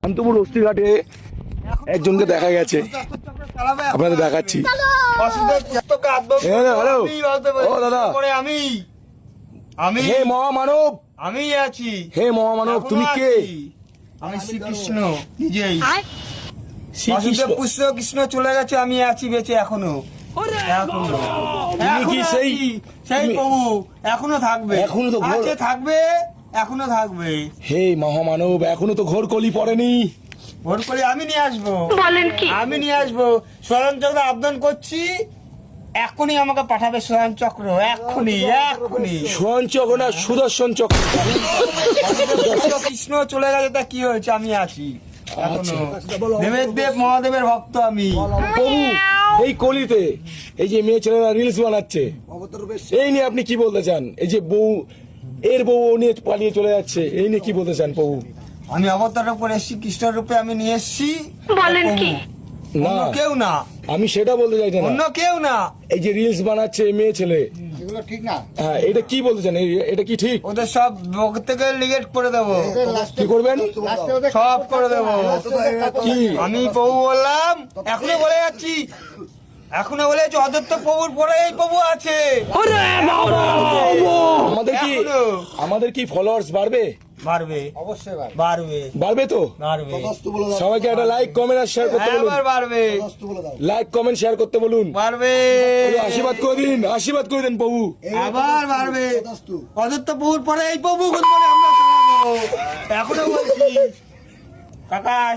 শান্তপুর অস্থিঘাটে একজনকে দেখা গেছে, আপনাদের দেখাচ্ছি। হ্যালো, ও দাদা, আমি হে মহামানব, আমি আছি। হে মহামানব, তুমি কে? আমি শ্রীকৃষ্ণ নিজেই। শ্রীকৃষ্ণ। পুষ্প কৃষ্ণ চলে গেছে, আমি আছি বেঁচে এখনো। তুমি কি সেই সেই প্রভু এখনো থাকবে, এখনো তো ঘোর- আছে থাকবে, এখনো থাকবে। হে মহামানব, এখনো তো ঘোর কলি পড়েনি। ভোট করে আমি নিয়ে আসবো, আমি নিয়ে আসবো। স্বয়ং চক্র আবেদন করছি, এখনই আমাকে পাঠাবে স্বয়ং চক্র, এখনই এখনই। সোহন চক্র না, সুদর্শন চক্র। কৃষ্ণ চলে গেছে, তা কি হয়েছে, আমি আছি এখনো। আচ্ছা। দেবের দেব মহাদেবের ভক্ত আমি। প্রভু, এই কলিতে এই যে মেয়ে ছেলেরা রিলস বানাচ্ছে, এই নিয়ে আপনি কি বলতে চান? এই যে বউ, এর বউ নিয়ে পালিয়ে চলে যাচ্ছে, এই নিয়ে কি বলতে চান প্রভু? আমি অবতার করে এসেছি, কৃষ্ণের রূপে আমি নিয়ে এসেছি। বলেন কি? না, অন্য কেউ না, আমি সেটা বলতে চাইছি অন্য না। কেউ না। এই যে রিলস বানাচ্ছে এই মেয়ে ছেলে, এগুলো ঠিক না। হ্যাঁ, এটা কি বলতে চান? এটা কি ঠিক? ওদের সব থেকে লিগেট করে দেবো, কি করবেন? সব করে দেবো। কি? আমি প্রভু বললাম, এখনো বলে যাচ্ছি, এখনো বলে যাচ্ছি, অদত্ত প্রভুর পরে এই প্রভু আছে। আমাদের কি ফলোয়ার্স বাড়বে? বাড়বে, অবশ্যই ভাই। বাড়বে, বাড়বে তো? বাড়বে, তথাস্তু বলে দাও। সবাইকে একটা লাইক কমেন্ট আর শেয়ার করতে বলুন। একবার বাড়বে, তথাস্তু বলে দাও। লাইক কমেন্ট শেয়ার করতে বলুন। বাড়বে, একটু আশীর্বাদ করে দিন, আশীর্বাদ করে দিন প্রভু। আবার বাড়বে। তথাস্তু। অদত্ত প্রভুর পরে এই প্রভু আমরা চালাবো। এখনো বলছি কাকা।